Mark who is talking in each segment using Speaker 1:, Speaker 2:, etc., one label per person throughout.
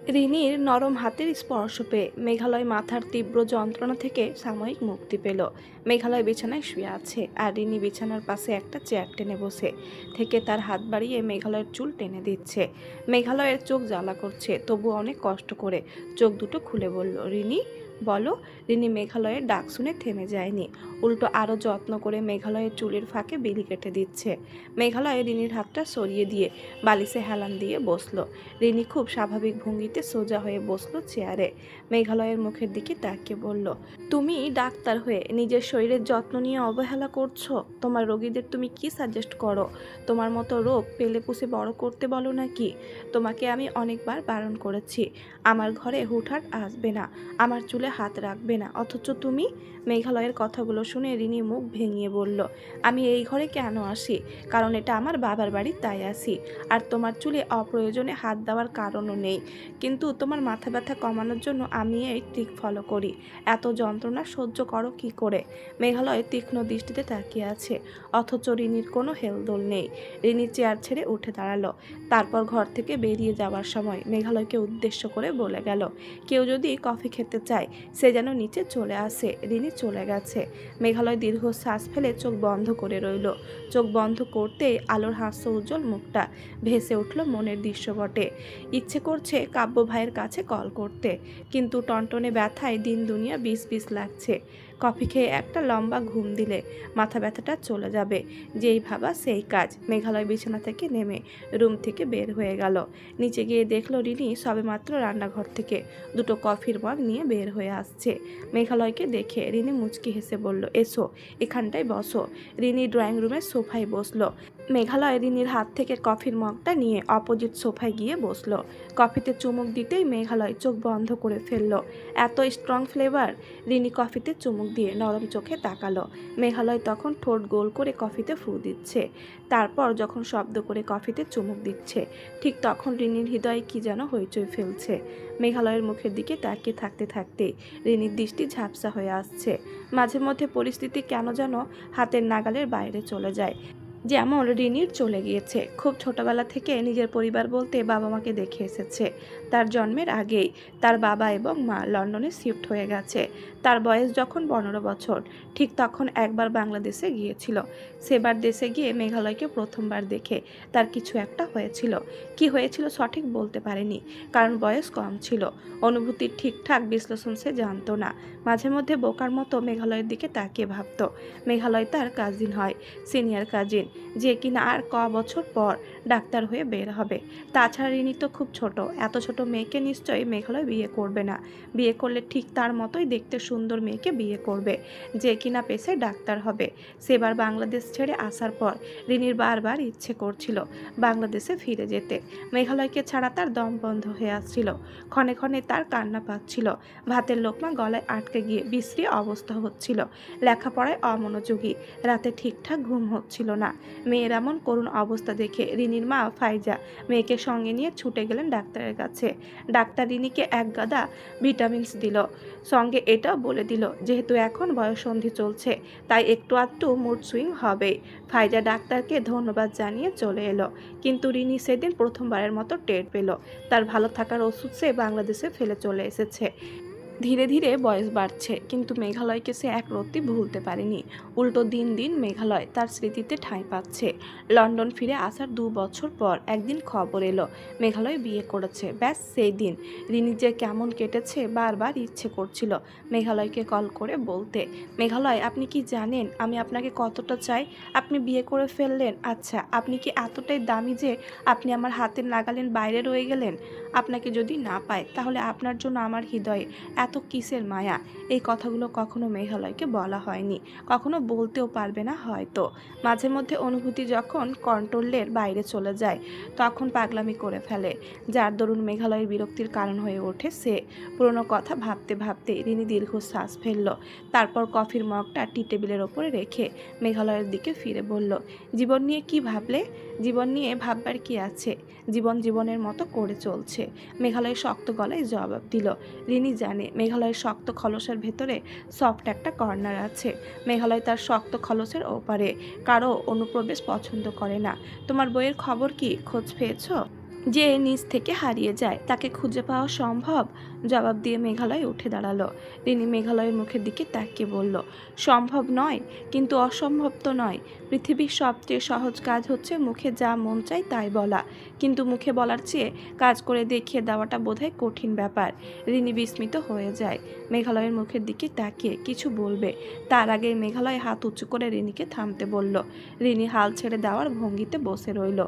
Speaker 1: রিনির নরম হাতের স্পর্শ পেয়ে মেঘালয় মাথার তীব্র যন্ত্রণা থেকে সাময়িক মুক্তি পেল। মেঘালয় বিছানায় শুয়ে আছে আর রিনি বিছানার পাশে একটা চেয়ার টেনে বসে থেকে তার হাত বাড়িয়ে মেঘালয়ের চুল টেনে দিচ্ছে। মেঘালয়ের চোখ জ্বালা করছে, তবু অনেক কষ্ট করে চোখ দুটো খুলে বলল, রিনি বলো। রিনি মেঘালয়ের ডাক শুনে থেমে যায়নি, উল্টো আরও যত্ন করে মেঘালয়ের চুলের ফাঁকে বিলি কেটে দিচ্ছে। মেঘালয় রিনির হাতটা সরিয়ে দিয়ে বালিশে হেলান দিয়ে বসলো। রিনি খুব স্বাভাবিক ভঙ্গিতে সোজা হয়ে বসলো চেয়ারে। মেঘালয়ের মুখের দিকে তাকিয়ে বলল, তুমি ডাক্তার হয়ে নিজের শরীরের যত্ন নিয়ে অবহেলা করছো? তোমার রোগীদের তুমি কি সাজেস্ট করো? তোমার মতো রোগ পেলে পুষে বড় করতে বলো নাকি? তোমাকে আমি অনেকবার বারণ করেছি আমার ঘরে হুটহাট আসবে না, আমার চুলে হাত রাখবে না, অথচ তুমি। মেঘালয়ের কথাগুলো শুনে রিনি মুখ ভেঙিয়ে বলল, আমি এই ঘরে কেন আসি? কারণ এটা আমার বাবার বাড়ি, তাই আসি। আর তোমার চুলে অপ্রয়োজনে হাত দেওয়ার কারণও নেই, কিন্তু তোমার মাথা ব্যথা কমানোর জন্য আমি এই ট্রিক ফলো করি। এত যন্ত্রণা সহ্য করো কি করে? মেঘালয় তীক্ষ্ণ দৃষ্টিতে তাকিয়ে আছে, অথচ রিনির কোনো হেলদোল নেই। রিনি চেয়ার ছেড়ে উঠে দাঁড়ালো, তারপর ঘর থেকে বেরিয়ে যাওয়ার সময় মেঘালয়কে উদ্দেশ্য করে বলে গেল, কেউ যদি কফি খেতে চায় সে যেন নিচে চলে আসে। রিনি চলে গেছে। মেঘালয় দীর্ঘ শ্বাস ফেলে চোখ বন্ধ করে রইল। চোখ বন্ধ করতেই আলোর হাস্য উজ্জ্বল মুখটা ভেসে উঠল মনের দৃশ্যপটে। ইচ্ছে করছে কাব্য ভাইয়ের কাছে কল করতে, কিন্তু টনটনে ব্যথায় দিন দুনিয়া বিষ বিষ লাগছে। কফি খেয়ে একটা লম্বা ঘুম দিলে মাথা ব্যথাটা চলে যাবে, যেই ভাবা সেই কাজ। মেঘালয় বিছানা থেকে নেমে রুম থেকে বের হয়ে গেল। নিচে গিয়ে দেখলো রিনি সবেমাত্র রান্নাঘর থেকে দুটো কফির মগ নিয়ে বের হয়ে আসছে। মেঘালয়কে দেখে রিনি মুচকি হেসে বলল, এসো এখানটায় বসো। রিনি ড্রয়িং রুমের সোফায় বসলো। মেঘালয় রিনির হাত থেকে কফির মগটা নিয়ে অপোজিট সোফায় গিয়ে বসলো। কফিতে চুমুক দিতেই মেঘালয় চোখ বন্ধ করে ফেলল। এত স্ট্রং ফ্লেভার! রিনি কফিতে চুমুক দিয়ে নরম চোখে তাকালো। মেঘালয় তখন ঠোঁট গোল করে কফিতে ফু দিচ্ছে, তারপর যখন শব্দ করে কফিতে চুমুক দিচ্ছে, ঠিক তখন রিনির হৃদয়ে কি যেন হইচই ফেলছে। মেঘালয়ের মুখের দিকে তাকিয়ে থাকতে থাকতেই রিনির দৃষ্টি ঝাপসা হয়ে আসছে। মাঝে মধ্যে পরিস্থিতি কেন যেন হাতের নাগালের বাইরে চলে যায়। যেমন রিনির চলে গিয়েছে, খুব ছোটবেলা থেকে নিজের পরিবার বলতে বাবা মাকে দেখে এসেছে। তার জন্মের আগেই তার বাবা এবং মা লন্ডনে শিফট হয়ে গেছে। তার বয়স যখন 15 বছর, ঠিক তখন একবার বাংলাদেশে গিয়েছিল। সেবার দেশে গিয়ে মেঘালয়কে প্রথমবার দেখে তার কিছু একটা হয়েছিল। কি হয়েছিল সঠিক বলতে পারেনি, কারণ বয়স কম ছিল। অনুভূতির ঠিকঠাক বিশ্লেষণ সে জানতো না। মাঝে মধ্যে বোকার মতো মেঘালয়ের দিকে তাকিয়ে ভাবত, মেঘালয় তার কাজিন হয়, সিনিয়র কাজিন, যে কিনা আর বছর পর ডাক্তার হয়ে বের হবে। তাছাড়া রিনি তো খুব ছোট, এত ছোট মেয়েকে নিশ্চয়ই মেঘালয় বিয়ে করবে না। বিয়ে করলে ঠিক তার মতোই দেখতে সুন্দর মেয়েকে বিয়ে করবে, যে কিনা পেশায় ডাক্তার হবে। সেবার বাংলাদেশ ছেড়ে আসার পর রিনির বারবার ইচ্ছে করছিল বাংলাদেশে ফিরে যেতে। মেঘালয়কে ছাড়া তার দম বন্ধ হয়ে আসছিল। ক্ষণে ক্ষণে তার কান্না পাচ্ছিল। ভাতের লোকমা গলায় আটকে গিয়ে বিশ্রী অবস্থা হচ্ছিল। লেখাপড়ায় অমনোযোগী, রাতে ঠিকঠাক ঘুম হচ্ছিল না। মেয়ের এমন করুণ অবস্থা দেখে রিনির মা ফাইজা মেয়েকে সঙ্গে নিয়ে ছুটে গেলেন ডাক্তারের কাছে। ডাক্তার রিনিকে এক গাদা ভিটামিনস দিল, সঙ্গে এটাও বলে দিল যেহেতু এখন বয়ঃসন্ধি চলছে তাই একটু আধটু মুড সুইং হবেই। ফাইজা ডাক্তারকে ধন্যবাদ জানিয়ে চলে এলো, কিন্তু রিনি সেদিন প্রথমবারের মতো টের পেল তার ভালো থাকার ওষুধ সে বাংলাদেশে ফেলে চলে এসেছে। ধীরে ধীরে বয়স বাড়ছে, কিন্তু মেঘালয়কে সে এক রত্তি ভুলতে পারেনি। উল্টো দিন দিন মেঘালয় তার স্মৃতিতে ঠাঁই পাচ্ছে। লন্ডন ফিরে আসার 2 বছর পর একদিন খবর এলো মেঘালয় বিয়ে করেছে। ব্যাস সেই দিন রিনি যে কেমন কেটেছে বারবার ইচ্ছে করছিল মেঘালয়কে কল করে বলতে, মেঘালয় আপনি কি জানেন আমি আপনাকে কতটা চাই? আপনি বিয়ে করে ফেললেন, আচ্ছা আপনি কি এতটাই দামি যে আপনি আমার হাতের নাগালের বাইরে রয়ে গেলেন? আপনাকে যদি না পায় তাহলে আপনার জন্য আমার হৃদয়ে এত কিসের মায়া? এই কথাগুলো কখনো মেঘালয়কে বলা হয়নি, কখনো বলতেও পারবে না হয়তো। মাঝে মধ্যে অনুভূতি যখন কন্ট্রোলের বাইরে চলে যায় তখন পাগলামি করে ফেলে, যার দরুন মেঘালয়ের বিরক্তির কারণ হয়ে ওঠে সে। পুরনো কথা ভাবতে ভাবতে রিনি দীর্ঘশ্বাস ফেলল, তারপর কফির মগটা টি টেবিলের ওপরে রেখে মেঘালয়ের দিকে ফিরে বলল, জীবন নিয়ে কি ভাবলে? জীবন নিয়ে ভাববার কি আছে? জীবন জীবনের মতো করে চলছে। মেঘালয় শক্ত গলায় জবাব দিল। রিনি জানে মেঘালয়ের শক্ত খলসের ভেতরে সফট একটা কর্নার আছে। মেঘালয় তার শক্ত খলসের ওপারে কারো অনুপ্রবেশ পছন্দ করে না। তোমার বইয়ের খবর কি? খোঁজ পেয়েছো? যে নিজ থেকে হারিয়ে যায় তাকে খুঁজে পাওয়া সম্ভব? জবাব দিয়ে মেঘালয় উঠে দাঁড়ালো। রিনি মেঘালয়ের মুখের দিকে তাকিয়ে বলল, সম্ভব নয়, কিন্তু অসম্ভব তো নয়। পৃথিবীর সবচেয়ে সহজ কাজ হচ্ছে মুখে যা মন চায় তাই বলা, কিন্তু মুখে বলার চেয়ে কাজ করে দেখিয়ে দেওয়াটা বোধহয় কঠিন ব্যাপার। রিনি বিস্মিত হয়ে যায়, মেঘালয়ের মুখের দিকে তাকিয়ে কিছু বলবে, তার আগে মেঘালয় হাত উঁচু করে রিনিকে থামতে বলল। রিনি হাল ছেড়ে দেওয়ার ভঙ্গিতে বসে রইল।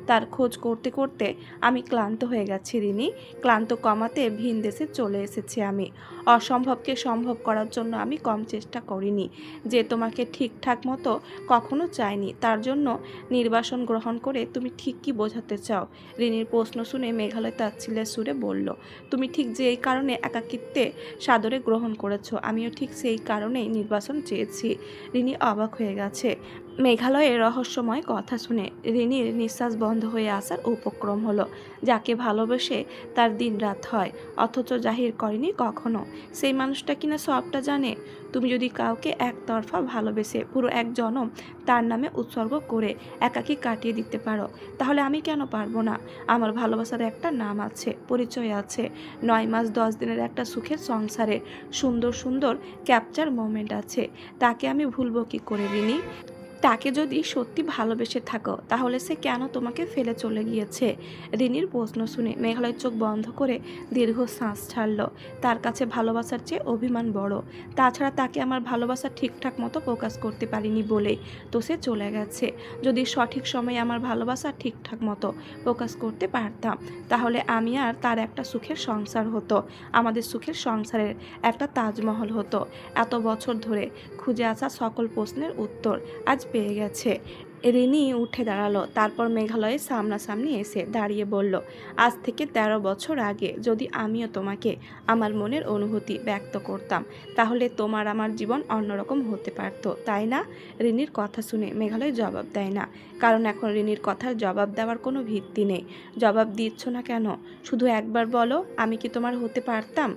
Speaker 1: তার খোঁজ করতে করতে আমি ক্লান্ত হয়ে গেছি রিনি, ক্লান্ত কমাতে ভিন দেশে চলে এসেছি আমি। অসম্ভবকে সম্ভব করার জন্য আমি কম চেষ্টা করিনি। যে তোমাকে ঠিকঠাক মতো কখনো চাইনি, তার জন্য নির্বাসন গ্রহণ করে তুমি ঠিক কি বোঝাতে চাও? রিনির প্রশ্ন শুনে মেঘালয় তাচ্ছিল্যের সুরে বলল, তুমি ঠিক যেই কারণে একাকিত্বে সাদরে গ্রহণ করেছো, আমিও ঠিক সেই কারণেই নির্বাসন চেয়েছি। রিনি অবাক হয়ে গেছে। মেঘালয়ের রহস্যময় কথা শুনে রিনির নিঃশ্বাস বন্ধ হয়ে আসার উপক্রম হলো। যাকে ভালোবেসে তার দিন রাত হয়, অথচ জাহির করেনি কখনো, সেই মানুষটা কিনা সবটা জানে। তুমি যদি কাউকে একতরফা ভালোবেসে পুরো এক জনম তার নামে উৎসর্গ করে একাকী কাটিয়ে দিতে পারো, তাহলে আমি কেন পারবো না? আমার ভালোবাসার একটা নাম আছে, পরিচয় আছে, 9 মাস 10 দিনের একটা সুখের সংসারে সুন্দর সুন্দর ক্যাপচার মোমেন্ট আছে। তাকে আমি ভুলবো কি করে রিনি? তাকে যদি সত্যি ভালোবেসে থাকো তাহলে সে কেন তোমাকে ফেলে চলে গিয়েছে? রিনির প্রশ্ন শুনে মেঘালয় চোখ বন্ধ করে দীর্ঘ শ্বাস ছাড়ল। তার কাছে ভালোবাসার চেয়ে অভিমান বড়। তাছাড়া তাকে আমার ভালোবাসা ঠিকঠাক মতো প্রকাশ করতে পারিনি বলেই তো সে চলে গেছে। যদি সঠিক সময়ে আমার ভালোবাসা ঠিকঠাক মতো প্রকাশ করতে পারতাম, তাহলে আমি আর তার একটা সুখের সংসার হতো, আমাদের সুখের সংসারের একটা তাজমহল হতো। এত বছর ধরে খুঁজে আসা সকল প্রশ্নের উত্তর আজ পেয়ে গেছে। রিনি উঠে দাঁড়ালো, তারপর মেঘালয়ের সামনাসামনি এসে দাঁড়িয়ে বলল, আজ থেকে 13 বছর আগে যদি আমিও তোমাকে আমার মনের অনুভূতি ব্যক্ত করতাম, তাহলে তোমার আমার জীবন অন্যরকম হতে পারত, তাই না? রিনির কথা শুনে মেঘালয় জবাব দেয় না, কারণ এখন রিনির কথার জবাব দেওয়ার কোনো ভিত্তি নেই। জবাব দিচ্ছ না কেন? শুধু একবার বলো, আমি কি তোমার হতে পারতাম?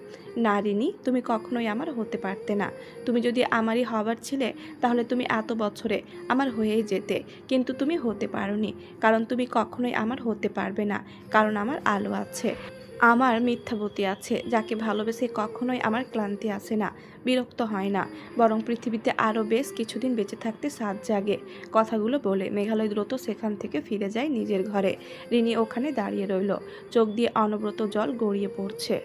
Speaker 1: না রিনি, তুমি কখনোই আমার হতে পারতে না। তুমি যদি আমারই হবার ছিলে, তাহলে তুমি এত বছরে আমার হয়েই যেতে, কিন্তু তুমি হতে পারোনি, কারণ তুমি কখনোই আমার হতে পারবে না, কারণ আমার আলো আছে, আমার মিথ্যাবতী আছে, যাকে ভালোবেসে কখনোই আমার ক্লান্তি আসে না, বিরক্ত হয় না, বরং পৃথিবীতে আরও বেশ কিছুদিন বেঁচে থাকতে সাধ জাগে। কথাগুলো বলে মেঘালয় দ্রুত সেখান থেকে ফিরে যায় নিজের ঘরে। রিনি ওখানে দাঁড়িয়ে রইল, চোখ দিয়ে অনবরত জল গড়িয়ে পড়ছে।